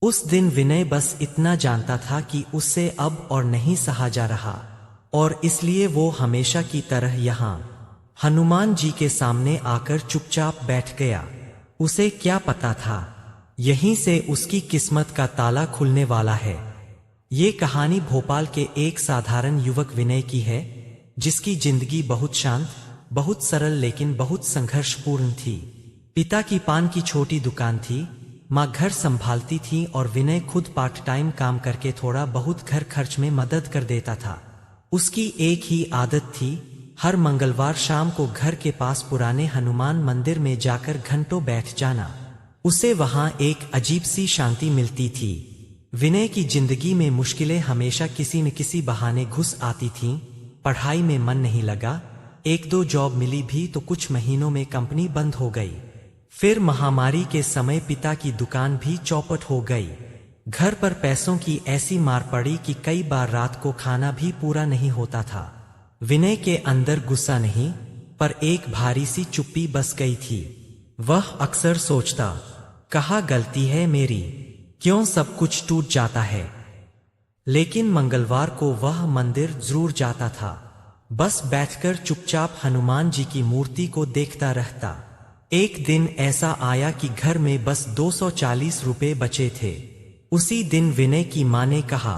उस दिन विनय बस इतना जानता था कि उससे अब और नहीं सहा जा रहा, और इसलिए वो हमेशा की तरह यहाँ हनुमान जी के सामने आकर चुपचाप बैठ गया। उसे क्या पता था, यहीं से उसकी किस्मत का ताला खुलने वाला है। ये कहानी भोपाल के एक साधारण युवक विनय की है, जिसकी जिंदगी बहुत शांत, बहुत सरल लेकिन बहुत संघर्षपूर्ण थी। पिता की पान की छोटी दुकान थी, माँ घर संभालती थी और विनय खुद पार्ट टाइम काम करके थोड़ा बहुत घर खर्च में मदद कर देता था। उसकी एक ही आदत थी, हर मंगलवार शाम को घर के पास पुराने हनुमान मंदिर में जाकर घंटों बैठ जाना। उसे वहां एक अजीब सी शांति मिलती थी। विनय की जिंदगी में मुश्किलें हमेशा किसी न किसी बहाने घुस आती थीं। पढ़ाई में मन नहीं लगा, एक दो जॉब मिली भी तो कुछ महीनों में कंपनी बंद हो गई। फिर महामारी के समय पिता की दुकान भी चौपट हो गई। घर पर पैसों की ऐसी मार पड़ी कि कई बार रात को खाना भी पूरा नहीं होता था। विनय के अंदर गुस्सा नहीं, पर एक भारी सी चुप्पी बस गई थी। वह अक्सर सोचता, कहाँ गलती है मेरी, क्यों सब कुछ टूट जाता है। लेकिन मंगलवार को वह मंदिर जरूर जाता था, बस बैठकर चुपचाप हनुमान जी की मूर्ति को देखता रहता। एक दिन ऐसा आया कि घर में बस 240 रुपए बचे थे। उसी दिन विनय की माँ ने कहा,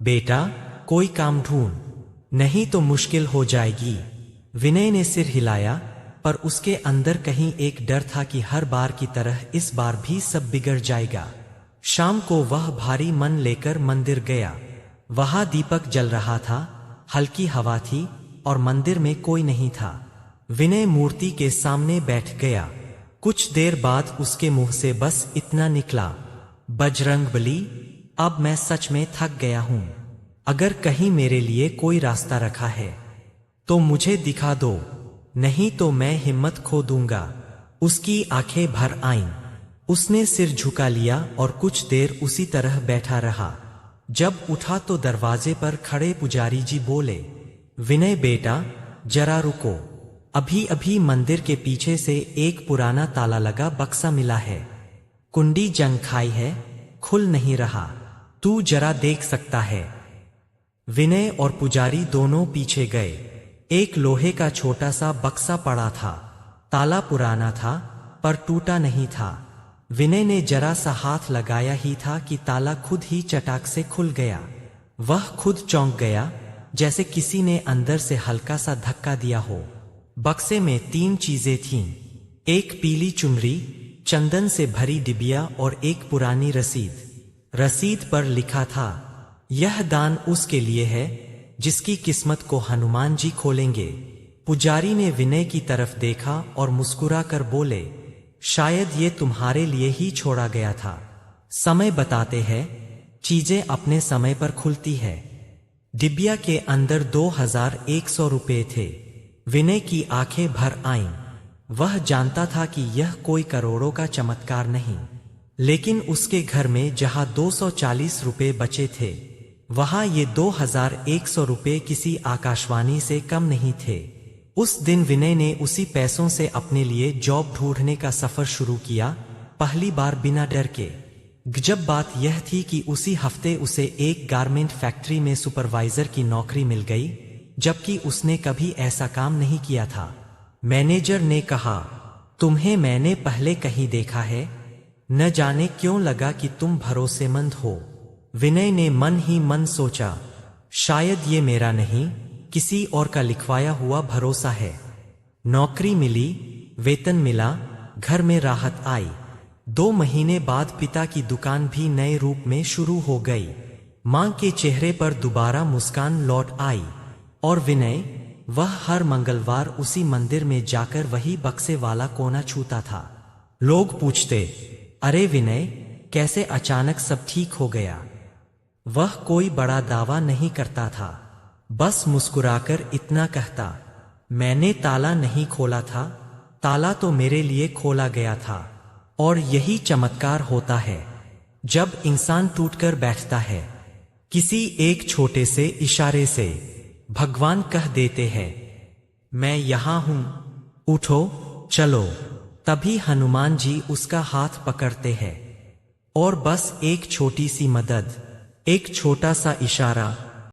बेटा कोई काम ढूंढ, नहीं तो मुश्किल हो जाएगी। विनय ने सिर हिलाया, पर उसके अंदर कहीं एक डर था कि हर बार की तरह इस बार भी सब बिगड़ जाएगा। शाम को वह भारी मन लेकर मंदिर गया। वहां दीपक जल रहा था, हल्की हवा थी और मंदिर में कोई नहीं था। विनय मूर्ति के सामने बैठ गया। कुछ देर बाद उसके मुंह से बस इतना निकला, बजरंगबली, अब मैं सच में थक गया हूं। अगर कहीं मेरे लिए कोई रास्ता रखा है तो मुझे दिखा दो, नहीं तो मैं हिम्मत खो दूंगा। उसकी आंखें भर आईं। उसने सिर झुका लिया और कुछ देर उसी तरह बैठा रहा। जब उठा तो दरवाजे पर खड़े पुजारी जी बोले, विनय बेटा जरा रुको, अभी अभी मंदिर के पीछे से एक पुराना ताला लगा बक्सा मिला है। कुंडी जंग खाई है, खुल नहीं रहा, तू जरा देख सकता है। विनय और पुजारी दोनों पीछे गए। एक लोहे का छोटा सा बक्सा पड़ा था। ताला पुराना था पर टूटा नहीं था। विनय ने जरा सा हाथ लगाया ही था कि ताला खुद ही चटाक से खुल गया। वह खुद चौंक गया, जैसे किसी ने अंदर से हल्का सा धक्का दिया हो। बक्से में 3 चीजें थीं, एक पीली चुनरी, चंदन से भरी डिबिया और एक पुरानी रसीद। रसीद पर लिखा था, यह दान उसके लिए है जिसकी किस्मत को हनुमान जी खोलेंगे। पुजारी ने विनय की तरफ देखा और मुस्कुरा कर बोले, शायद ये तुम्हारे लिए ही छोड़ा गया था। समय बताते हैं, चीजें अपने समय पर खुलती है। डिबिया के अंदर 2100 रुपए थे। विनय की आंखें भर आईं। वह जानता था कि यह कोई करोड़ों का चमत्कार नहीं, लेकिन उसके घर में जहां 240 रुपए बचे थे, वहां ये 2100 रुपए किसी आकाशवाणी से कम नहीं थे। उस दिन विनय ने उसी पैसों से अपने लिए जॉब ढूंढने का सफर शुरू किया, पहली बार बिना डर के। गजब बात यह थी कि उसी हफ्ते उसे एक गारमेंट फैक्ट्री में सुपरवाइजर की नौकरी मिल गई, जबकि उसने कभी ऐसा काम नहीं किया था। मैनेजर ने कहा, तुम्हें मैंने पहले कहीं देखा है, न जाने क्यों लगा कि तुम भरोसेमंद हो। विनय ने मन ही मन सोचा, शायद ये मेरा नहीं, किसी और का लिखवाया हुआ भरोसा है। नौकरी मिली, वेतन मिला, घर में राहत आई। 2 महीने बाद पिता की दुकान भी नए रूप में शुरू हो गई। मां के चेहरे पर दोबारा मुस्कान लौट आई, और विनय, वह हर मंगलवार उसी मंदिर में जाकर वही बक्से वाला कोना छूता था। लोग पूछते, अरे विनय, कैसे अचानक सब ठीक हो गया? वह कोई बड़ा दावा नहीं करता था, बस मुस्कुराकर इतना कहता, मैंने ताला नहीं खोला था, ताला तो मेरे लिए खोला गया था। और यही चमत्कार होता है, जब इंसान टूटकर बैठता है। किसी एक छोटे से इशारे से भगवान कह देते हैं, मैं यहां हूं, उठो, चलो। तभी हनुमान जी उसका हाथ पकड़ते हैं और बस एक छोटी सी मदद, एक छोटा सा इशारा,